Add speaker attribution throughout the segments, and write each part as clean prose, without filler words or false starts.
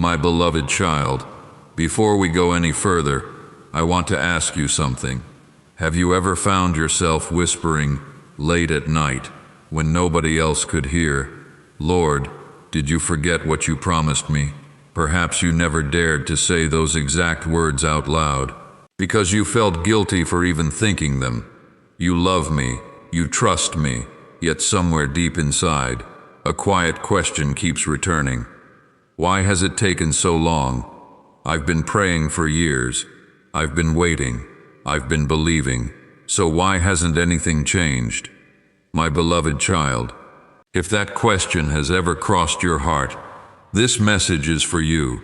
Speaker 1: My beloved child, before we go any further, I want to ask you something. Have you ever found yourself whispering late at night when nobody else could hear, "Lord, did you forget what you promised me?" Perhaps you never dared to say those exact words out loud because you felt guilty for even thinking them. You love me, you trust me, yet somewhere deep inside, a quiet question keeps returning. Why has it taken so long? I've been praying for years. I've been waiting. I've been believing. So why hasn't anything changed? My beloved child, if that question has ever crossed your heart, this message is for you,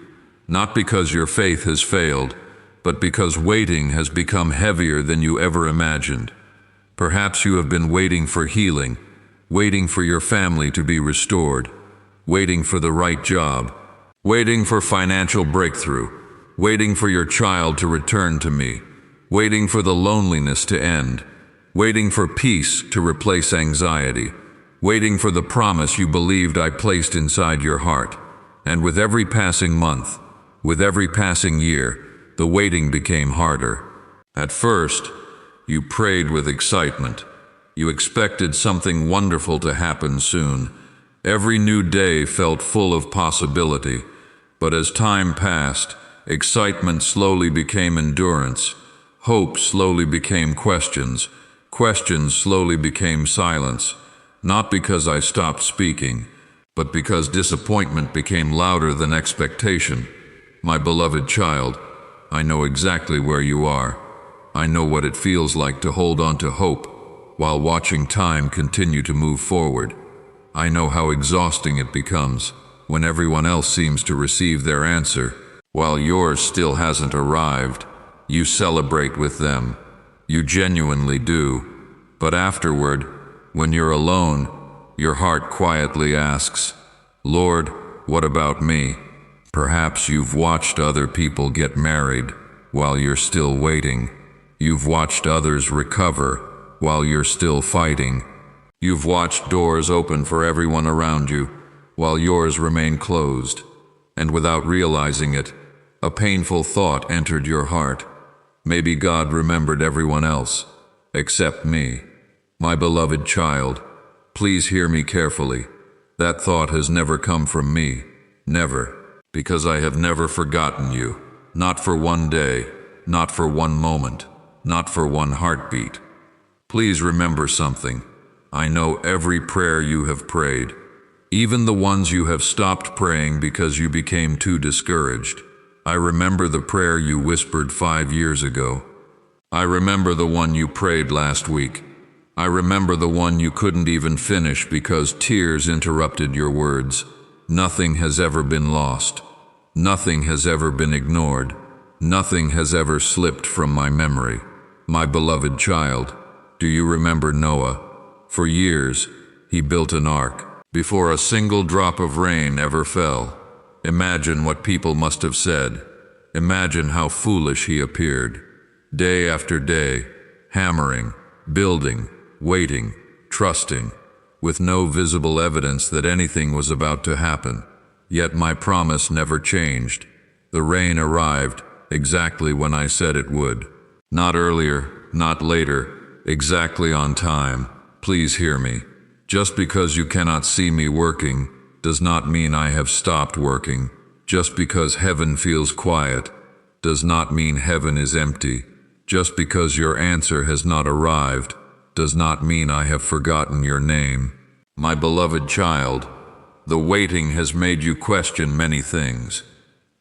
Speaker 1: not because your faith has failed, but because waiting has become heavier than you ever imagined. Perhaps you have been waiting for healing, waiting for your family to be restored, waiting for the right job, waiting for financial breakthrough, waiting for your child to return to me, waiting for the loneliness to end, waiting for peace to replace anxiety, waiting for the promise you believed I placed inside your heart. And with every passing month, with every passing year, the waiting became harder. At first, you prayed with excitement. You expected something wonderful to happen soon. Every new day felt full of possibility. But as time passed, excitement slowly became endurance. Hope slowly became questions. Questions slowly became silence. Not because I stopped speaking, but because disappointment became louder than expectation. My beloved child, I know exactly where you are. I know what it feels like to hold on to hope while watching time continue to move forward. I know how exhausting it becomes when everyone else seems to receive their answer, while yours still hasn't arrived. You celebrate with them. You genuinely do. But afterward, when you're alone, your heart quietly asks, "Lord, what about me?" Perhaps you've watched other people get married while you're still waiting. You've watched others recover while you're still fighting. You've watched doors open for everyone around you while yours remain closed. And without realizing it, a painful thought entered your heart. Maybe God remembered everyone else, except me. My beloved child, please hear me carefully. That thought has never come from me. Never. Because I have never forgotten you. Not for one day. Not for one moment. Not for one heartbeat. Please remember something. I know every prayer you have prayed. Even the ones you have stopped praying because you became too discouraged. I remember the prayer you whispered 5 years ago. I remember the one you prayed last week. I remember the one you couldn't even finish because tears interrupted your words. Nothing has ever been lost. Nothing has ever been ignored. Nothing has ever slipped from my memory. My beloved child, do you remember Noah? For years, he built an ark before a single drop of rain ever fell. Imagine what people must have said. Imagine how foolish he appeared. Day after day, hammering, building, waiting, trusting, with no visible evidence that anything was about to happen. Yet my promise never changed. The rain arrived exactly when I said it would. Not earlier, not later, exactly on time. Please hear me. Just because you cannot see me working does not mean I have stopped working. Just because heaven feels quiet does not mean heaven is empty. Just because your answer has not arrived does not mean I have forgotten your name. My beloved child, the waiting has made you question many things,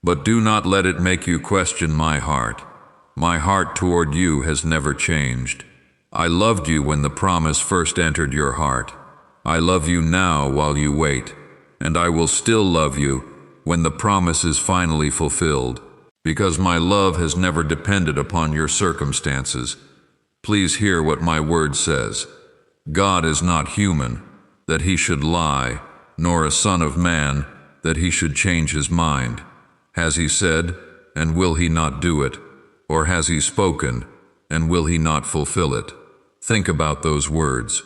Speaker 1: but do not let it make you question my heart. My heart toward you has never changed. I loved you when the promise first entered your heart. I love you now while you wait, and I will still love you when the promise is finally fulfilled, because my love has never depended upon your circumstances. Please hear what my word says. God is not human, that he should lie, nor a son of man, that he should change his mind. Has he said, and will he not do it? Or has he spoken, and will he not fulfill it? Think about those words.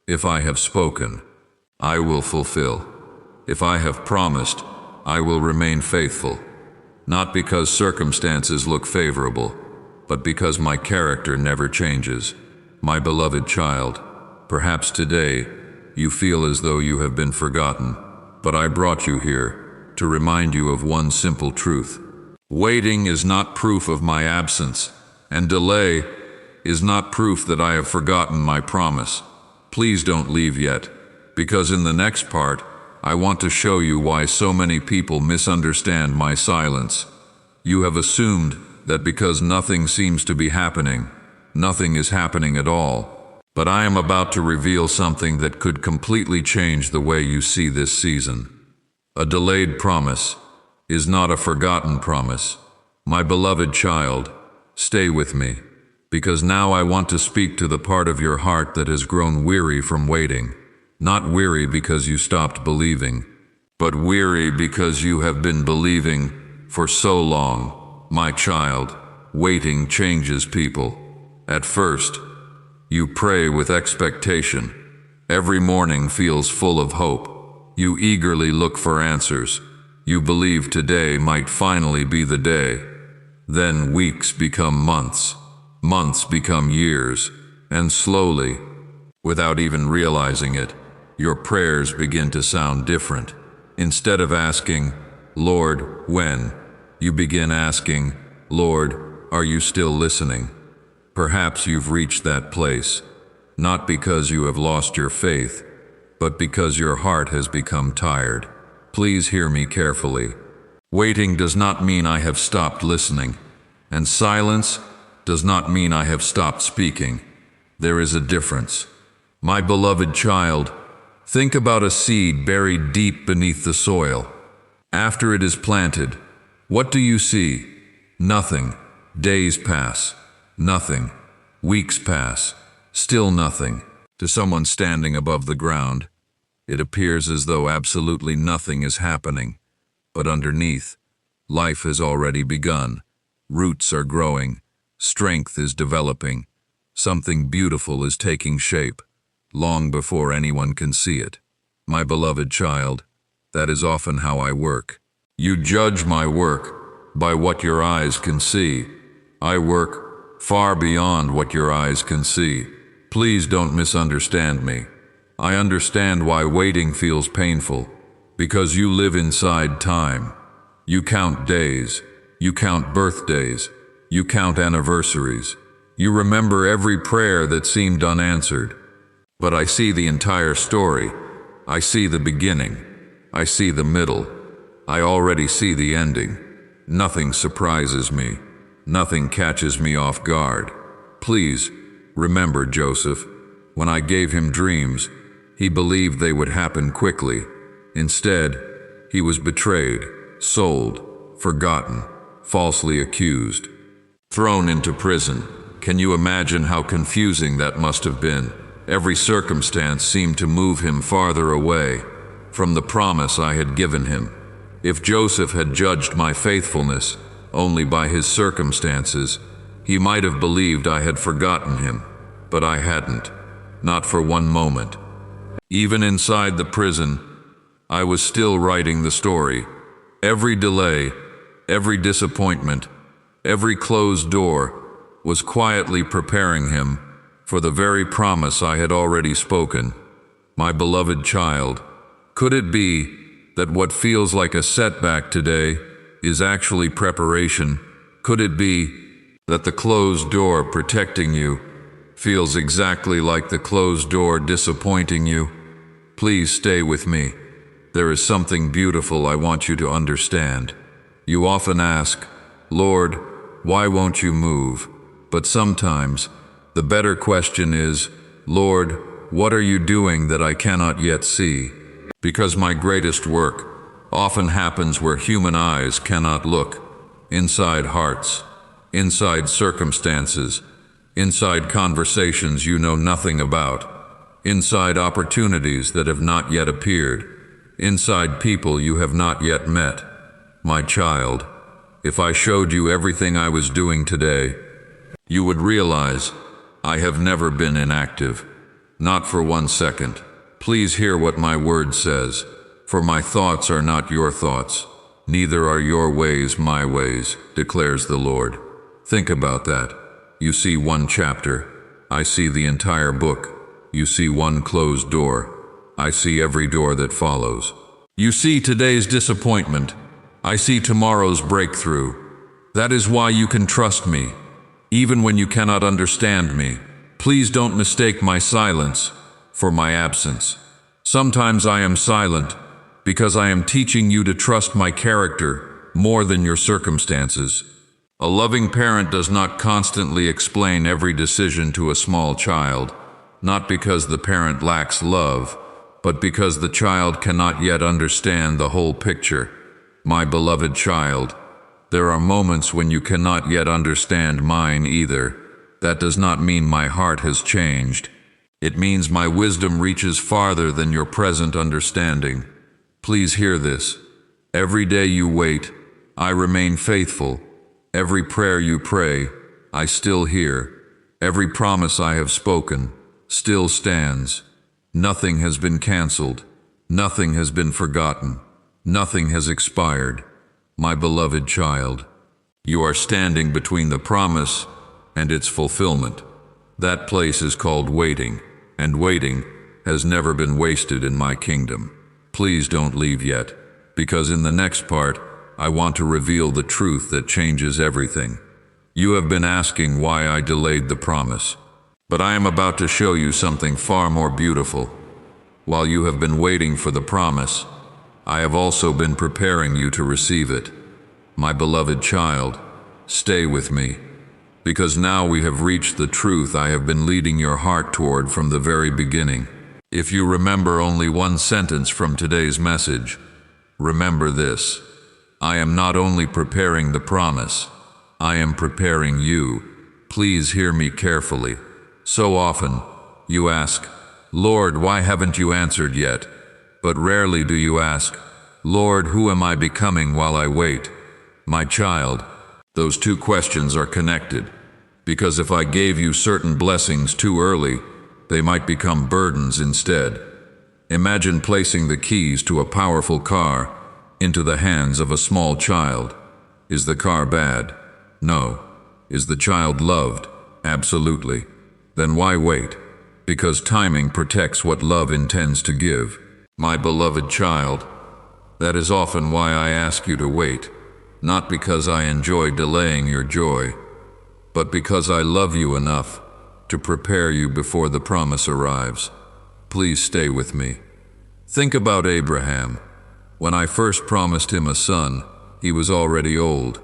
Speaker 1: If I have spoken, I will fulfill. If I have promised, I will remain faithful, not because circumstances look favorable, but because my character never changes. My beloved child, perhaps today you feel as though you have been forgotten, but I brought you here to remind you of one simple truth. Waiting is not proof of my absence, and delay is not proof that I have forgotten my promise. Please don't leave yet, because in the next part, I want to show you why so many people misunderstand my silence. You have assumed that because nothing seems to be happening, nothing is happening at all. But I am about to reveal something that could completely change the way you see this season. A delayed promise is not a forgotten promise. My beloved child, stay with me, because now I want to speak to the part of your heart that has grown weary from waiting. Not weary because you stopped believing, but weary because you have been believing for so long. My child, waiting changes people. At first, you pray with expectation. Every morning feels full of hope. You eagerly look for answers. You believe today might finally be the day. Then weeks become months. Months become years. And slowly, without even realizing it, your prayers begin to sound different. Instead of asking, "Lord, when?" you begin asking, "Lord, are you still listening?" Perhaps you've reached that place, not because you have lost your faith, but because your heart has become tired. Please hear me carefully. Waiting does not mean I have stopped listening, and silence does not mean I have stopped speaking. There is a difference. My beloved child, think about a seed buried deep beneath the soil. After it is planted, what do you see? Nothing. Days pass. Nothing. Weeks pass. Still nothing. To someone standing above the ground, it appears as though absolutely nothing is happening. But underneath, life has already begun. Roots are growing. Strength is developing. Something beautiful is taking shape, long before anyone can see it. My beloved child, that is often how I work. You judge my work by what your eyes can see. I work far beyond what your eyes can see. Please don't misunderstand me. I understand why waiting feels painful, because you live inside time. You count days. You count birthdays. You count anniversaries. You remember every prayer that seemed unanswered. But I see the entire story. I see the beginning. I see the middle. I already see the ending. Nothing surprises me. Nothing catches me off guard. Please, remember Joseph. When I gave him dreams, he believed they would happen quickly. Instead, he was betrayed, sold, forgotten, falsely accused, thrown into prison. Can you imagine how confusing that must have been? Every circumstance seemed to move him farther away from the promise I had given him. If Joseph had judged my faithfulness only by his circumstances, he might have believed I had forgotten him, but I hadn't, not for one moment. Even inside the prison, I was still writing the story. Every delay, every disappointment, every closed door was quietly preparing him for the very promise I had already spoken. My beloved child, could it be that what feels like a setback today is actually preparation? Could it be that the closed door protecting you feels exactly like the closed door disappointing you? Please stay with me. There is something beautiful I want you to understand. You often ask, "Lord, why won't you move?" But sometimes, the better question is, "Lord, what are you doing that I cannot yet see?" Because my greatest work often happens where human eyes cannot look, inside hearts, inside circumstances, inside conversations you know nothing about, inside opportunities that have not yet appeared, inside people you have not yet met. My child, if I showed you everything I was doing today, you would realize I have never been inactive, not for 1 second. Please hear what my word says, for my thoughts are not your thoughts. Neither are your ways my ways, declares the Lord. Think about that. You see one chapter. I see the entire book. You see one closed door. I see every door that follows. You see today's disappointment. I see tomorrow's breakthrough. That is why you can trust me, even when you cannot understand me. Please don't mistake my silence for my absence. Sometimes I am silent because I am teaching you to trust my character more than your circumstances. A loving parent does not constantly explain every decision to a small child, not because the parent lacks love, but because the child cannot yet understand the whole picture. My beloved child, there are moments when you cannot yet understand mine either. That does not mean my heart has changed. It means my wisdom reaches farther than your present understanding. Please hear this. Every day you wait, I remain faithful. Every prayer you pray, I still hear. Every promise I have spoken still stands. Nothing has been canceled. Nothing has been forgotten. Nothing has expired. My beloved child, you are standing between the promise and its fulfillment. That place is called waiting, and waiting has never been wasted in my kingdom. Please don't leave yet, because in the next part, I want to reveal the truth that changes everything. You have been asking why I delayed the promise, but I am about to show you something far more beautiful. While you have been waiting for the promise, I have also been preparing you to receive it. My beloved child, stay with me, because now we have reached the truth I have been leading your heart toward from the very beginning. If you remember only one sentence from today's message, remember this: I am not only preparing the promise, I am preparing you. Please hear me carefully. So often, you ask, Lord, why haven't you answered yet? But rarely do you ask, Lord, who am I becoming while I wait? My child, those two questions are connected, because if I gave you certain blessings too early, they might become burdens instead. Imagine placing the keys to a powerful car into the hands of a small child. Is the car bad? No. Is the child loved? Absolutely. Then why wait? Because timing protects what love intends to give. My beloved child, that is often why I ask you to wait, not because I enjoy delaying your joy, but because I love you enough to prepare you before the promise arrives. Please stay with me. Think about Abraham. When I first promised him a son, he was already old.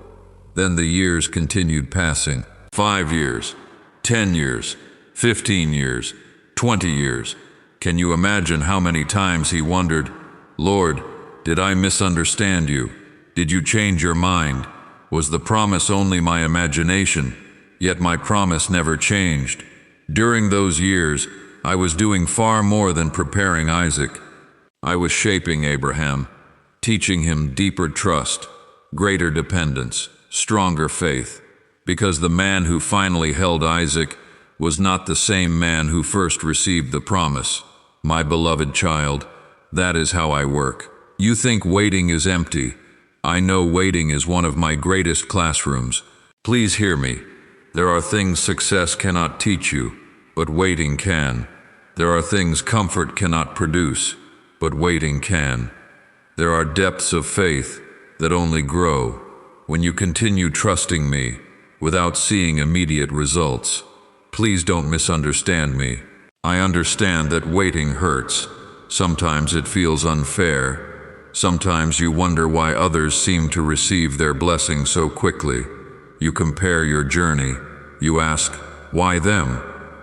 Speaker 1: Then the years continued passing. 5 years, 10 years, 15 years, 20 years. Can you imagine how many times he wondered, Lord, did I misunderstand you? Did you change your mind? Was the promise only my imagination? Yet my promise never changed. During those years, I was doing far more than preparing Isaac. I was shaping Abraham, teaching him deeper trust, greater dependence, stronger faith, because the man who finally held Isaac was not the same man who first received the promise. My beloved child, that is how I work. You think waiting is empty. I know waiting is one of my greatest classrooms. Please hear me. There are things success cannot teach you, but waiting can. There are things comfort cannot produce, but waiting can. There are depths of faith that only grow when you continue trusting me without seeing immediate results. Please don't misunderstand me. I understand that waiting hurts. Sometimes it feels unfair. Sometimes you wonder why others seem to receive their blessing so quickly. You compare your journey. You ask, why them?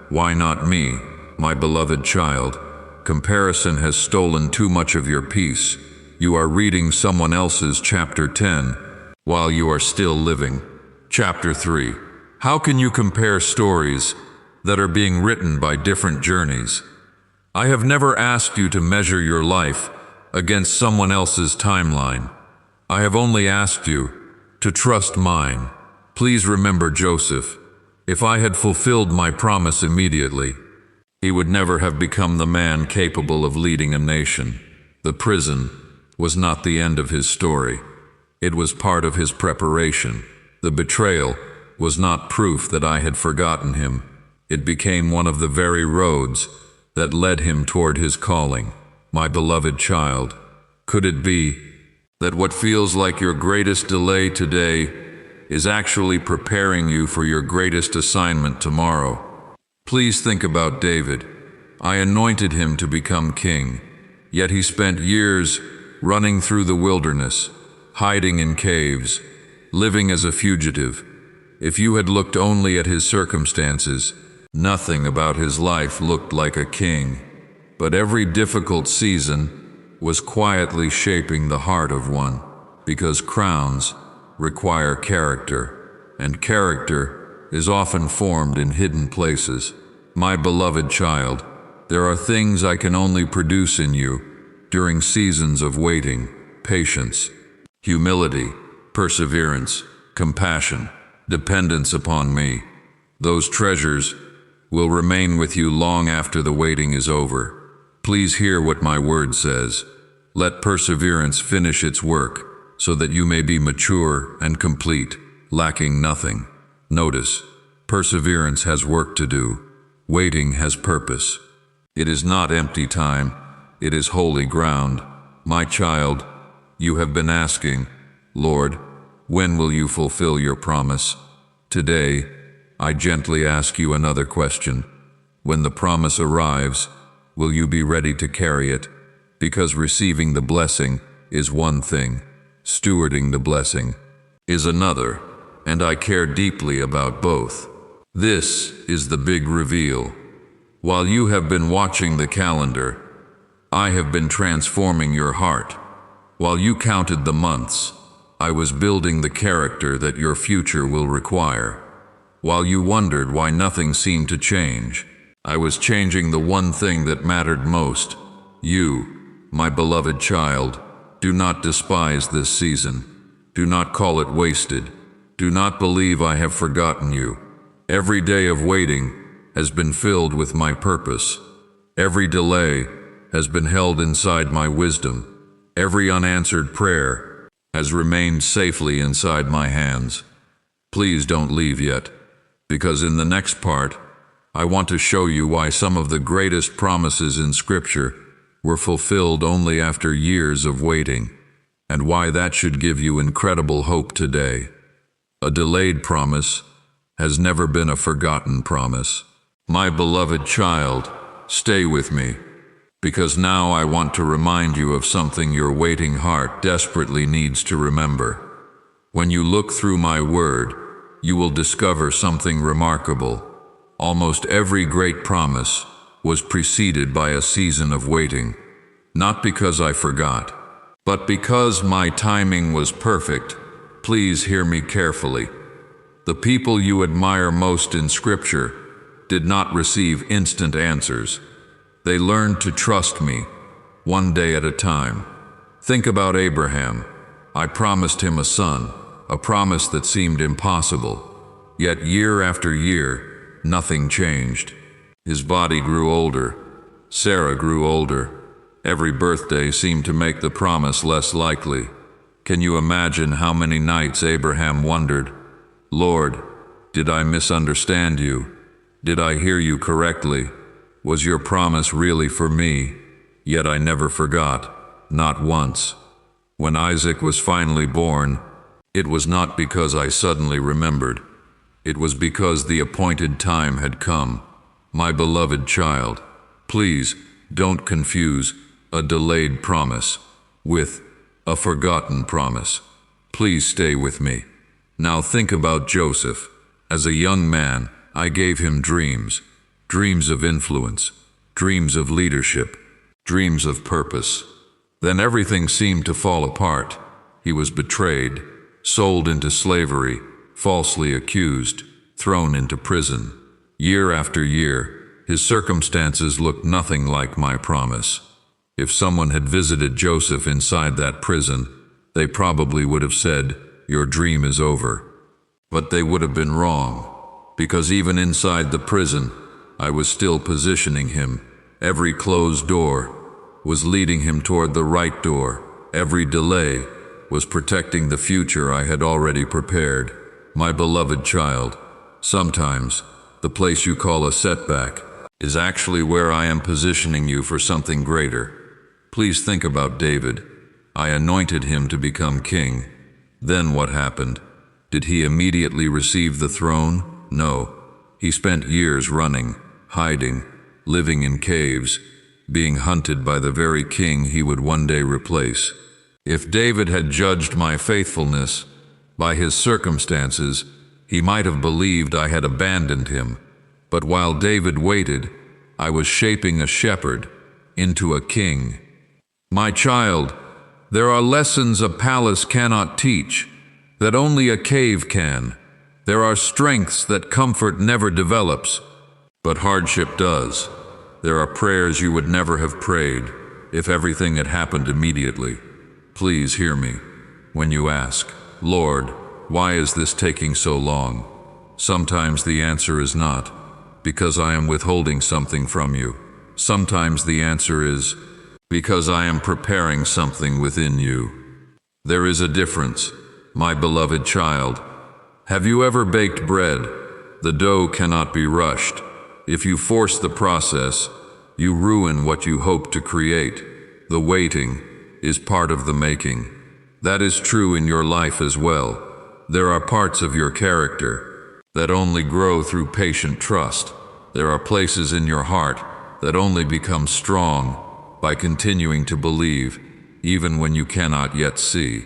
Speaker 1: Why not me? My beloved child, comparison has stolen too much of your peace. You are reading someone else's chapter 10 while you are still living. Chapter 3. How can you compare stories that are being written by different journeys? I have never asked you to measure your life against someone else's timeline. I have only asked you to trust mine. Please remember Joseph. If I had fulfilled my promise immediately, he would never have become the man capable of leading a nation. The prison was not the end of his story. It was part of his preparation. The betrayal was not proof that I had forgotten him. It became one of the very roads that led him toward his calling. My beloved child, could it be that what feels like your greatest delay today is actually preparing you for your greatest assignment tomorrow? Please think about David. I anointed him to become king, yet he spent years running through the wilderness, hiding in caves, living as a fugitive. If you had looked only at his circumstances, nothing about his life looked like a king. But every difficult season was quietly shaping the heart of one, because crowns require character, and character is often formed in hidden places. My beloved child, there are things I can only produce in you during seasons of waiting: patience, humility, perseverance, compassion, dependence upon me. Those treasures will remain with you long after the waiting is over. Please hear what my word says. Let perseverance finish its work, so that you may be mature and complete, lacking nothing. Notice, perseverance has work to do. Waiting has purpose. It is not empty time, it is holy ground. My child, you have been asking, Lord, when will you fulfill your promise? Today, I gently ask you another question. When the promise arrives, will you be ready to carry it? Because receiving the blessing is one thing, stewarding the blessing is another, and I care deeply about both. This is the big reveal. While you have been watching the calendar, I have been transforming your heart. While you counted the months, I was building the character that your future will require. While you wondered why nothing seemed to change, I was changing the one thing that mattered most. You, my beloved child, do not despise this season. Do not call it wasted. Do not believe I have forgotten you. Every day of waiting has been filled with my purpose. Every delay has been held inside my wisdom. Every unanswered prayer has remained safely inside my hands. Please don't leave yet, because in the next part, I want to show you why some of the greatest promises in Scripture were fulfilled only after years of waiting, and why that should give you incredible hope today. A delayed promise has never been a forgotten promise. My beloved child, stay with me, because now I want to remind you of something your waiting heart desperately needs to remember. When you look through my word, you will discover something remarkable. Almost every great promise was preceded by a season of waiting, not because I forgot, but because my timing was perfect. Please hear me carefully. The people you admire most in Scripture did not receive instant answers. They learned to trust me, one day at a time. Think about Abraham. I promised him a son, a promise that seemed impossible. Yet year after year, nothing changed. His body grew older. Sarah grew older. Every birthday seemed to make the promise less likely. Can you imagine how many nights Abraham wondered, Lord, did I misunderstand you? Did I hear you correctly? Was your promise really for me? Yet I never forgot, not once. When Isaac was finally born, it was not because I suddenly remembered. It was because the appointed time had come. My beloved child, please don't confuse a delayed promise with a forgotten promise. Please stay with me. Now think about Joseph. As a young man, I gave him dreams, dreams of influence, dreams of leadership, dreams of purpose. Then everything seemed to fall apart. He was betrayed, sold into slavery, falsely accused, thrown into prison. Year after year, his circumstances looked nothing like my promise. If someone had visited Joseph inside that prison, they probably would have said, "Your dream is over." But they would have been wrong, because even inside the prison, I was still positioning him. Every closed door was leading him toward the right door. Every delay was protecting the future I had already prepared. My beloved child, sometimes the place you call a setback is actually where I am positioning you for something greater. Please think about David. I anointed him to become king. Then what happened? Did he immediately receive the throne? No. He spent years running, hiding, living in caves, being hunted by the very king he would one day replace. If David had judged my faithfulness by his circumstances, he might have believed I had abandoned him. But while David waited, I was shaping a shepherd into a king. My child, there are lessons a palace cannot teach, that only a cave can. There are strengths that comfort never develops, but hardship does. There are prayers you would never have prayed if everything had happened immediately. Please hear me when you ask, Lord, why is this taking so long? Sometimes the answer is not, because I am withholding something from you. Sometimes the answer is, because I am preparing something within you. There is a difference, my beloved child. Have you ever baked bread? The dough cannot be rushed. If you force the process, you ruin what you hope to create. The waiting is part of the making. That is true in your life as well. There are parts of your character that only grow through patient trust. There are places in your heart that only become strong by continuing to believe, even when you cannot yet see.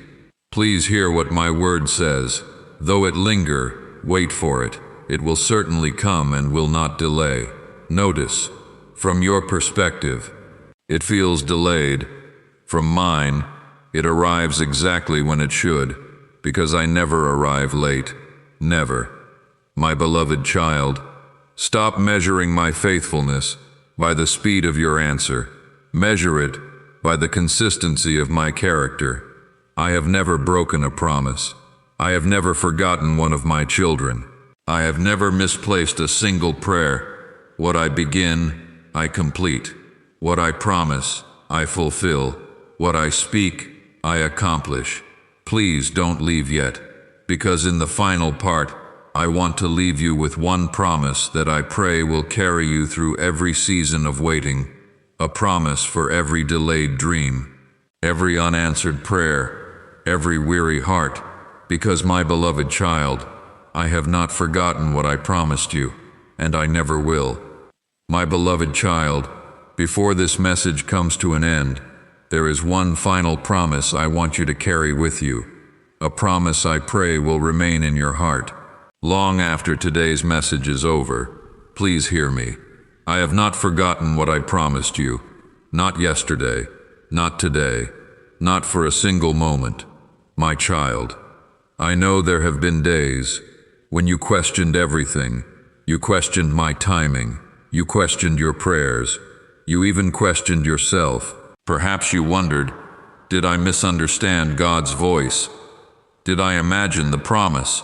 Speaker 1: Please hear what my word says. Though it linger, wait for it. It will certainly come and will not delay. Notice, from your perspective, it feels delayed. From mine, it arrives exactly when it should, because I never arrive late. Never. My beloved child, stop measuring my faithfulness by the speed of your answer. Measure it by the consistency of my character. I have never broken a promise. I have never forgotten one of my children. I have never misplaced a single prayer. What I begin, I complete. What I promise, I fulfill. What I speak, I accomplish. Please don't leave yet, because in the final part, I want to leave you with one promise that I pray will carry you through every season of waiting. A promise for every delayed dream, every unanswered prayer, every weary heart, because my beloved child, I have not forgotten what I promised you, and I never will. My beloved child, before this message comes to an end, there is one final promise I want you to carry with you, a promise I pray will remain in your heart. Long after today's message is over, please hear me. I have not forgotten what I promised you, not yesterday, not today, not for a single moment. My child, I know there have been days when you questioned everything. You questioned my timing. You questioned your prayers. You even questioned yourself. Perhaps you wondered, did I misunderstand God's voice? Did I imagine the promise?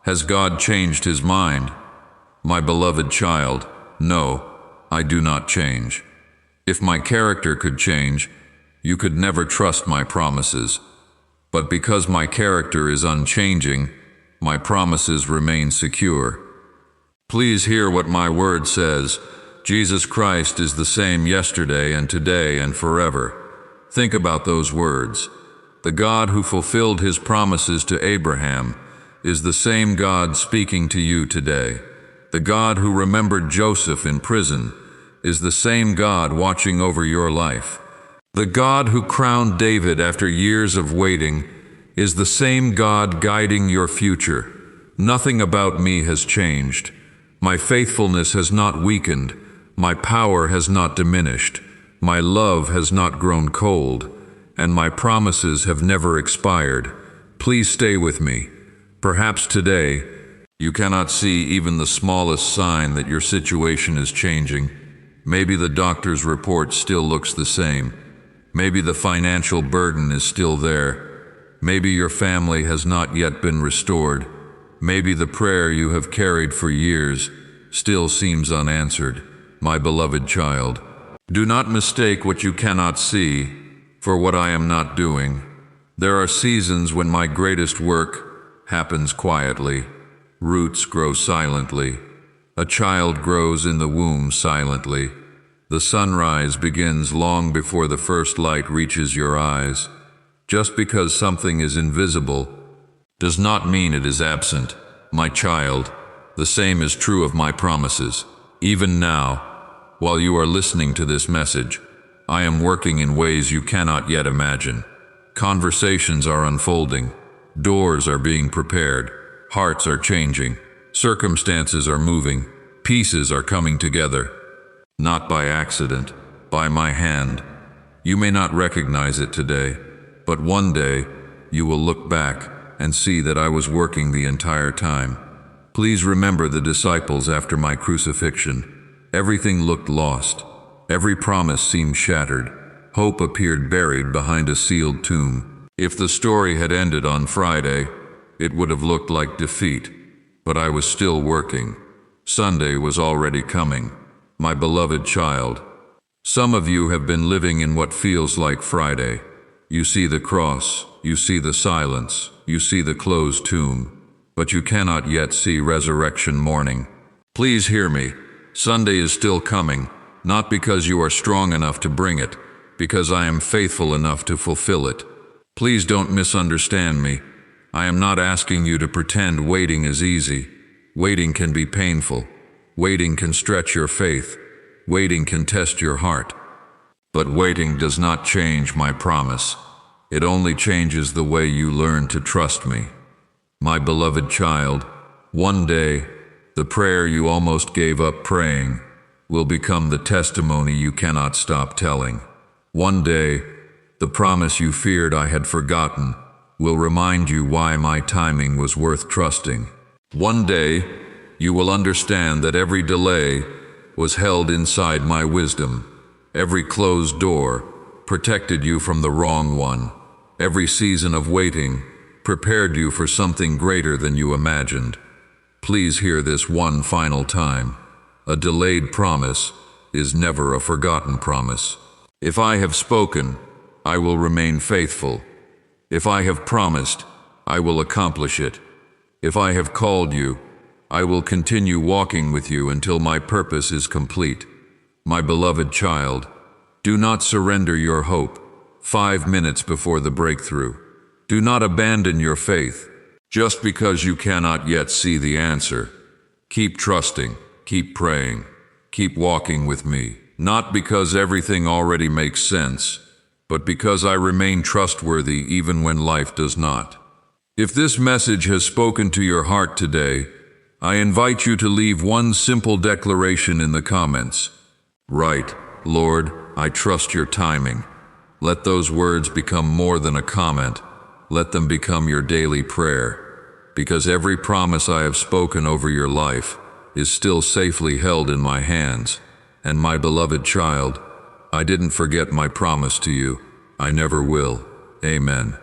Speaker 1: Has God changed his mind? My beloved child, no, I do not change. If my character could change, you could never trust my promises. But because my character is unchanging, my promises remain secure. Please hear what my word says. Jesus Christ is the same yesterday and today and forever. Think about those words. The God who fulfilled his promises to Abraham is the same God speaking to you today. The God who remembered Joseph in prison is the same God watching over your life. The God who crowned David after years of waiting is the same God guiding your future. Nothing about me has changed. My faithfulness has not weakened. My power has not diminished. My love has not grown cold. And my promises have never expired. Please stay with me. Perhaps today, you cannot see even the smallest sign that your situation is changing. Maybe the doctor's report still looks the same. Maybe the financial burden is still there. Maybe your family has not yet been restored. Maybe the prayer you have carried for years still seems unanswered. My beloved child, do not mistake what you cannot see for what I am not doing. There are seasons when my greatest work happens quietly. Roots grow silently. A child grows in the womb silently. The sunrise begins long before the first light reaches your eyes. Just because something is invisible does not mean it is absent, my child. The same is true of my promises. Even now, while you are listening to this message, I am working in ways you cannot yet imagine. Conversations are unfolding. Doors are being prepared. Hearts are changing. Circumstances are moving. Pieces are coming together. Not by accident, by my hand. You may not recognize it today, but one day you will look back and see that I was working the entire time. Please remember the disciples after my crucifixion. Everything looked lost. Every promise seemed shattered. Hope appeared buried behind a sealed tomb. If the story had ended on Friday, it would have looked like defeat. But I was still working. Sunday was already coming. My beloved child. Some of you have been living in what feels like Friday. You see the cross, you see the silence, you see the closed tomb, but you cannot yet see resurrection morning. Please hear me. Sunday is still coming, not because you are strong enough to bring it, because I am faithful enough to fulfill it. Please don't misunderstand me. I am not asking you to pretend waiting is easy. Waiting can be painful. Waiting can stretch your faith. Waiting can test your heart. But waiting does not change my promise. It only changes the way you learn to trust me. My beloved child, one day, the prayer you almost gave up praying will become the testimony you cannot stop telling. One day, the promise you feared I had forgotten will remind you why my timing was worth trusting. One day, you will understand that every delay was held inside my wisdom. Every closed door protected you from the wrong one. Every season of waiting prepared you for something greater than you imagined. Please hear this one final time. A delayed promise is never a forgotten promise. If I have spoken, I will remain faithful. If I have promised, I will accomplish it. If I have called you, I will continue walking with you until my purpose is complete. My beloved child, do not surrender your hope 5 minutes before the breakthrough. Do not abandon your faith just because you cannot yet see the answer. Keep trusting, keep praying, keep walking with me. Not because everything already makes sense, but because I remain trustworthy even when life does not. If this message has spoken to your heart today, I invite you to leave one simple declaration in the comments. Write, Lord, I trust your timing. Let those words become more than a comment. Let them become your daily prayer, because every promise I have spoken over your life is still safely held in my hands. And my beloved child, I didn't forget my promise to you. I never will. Amen.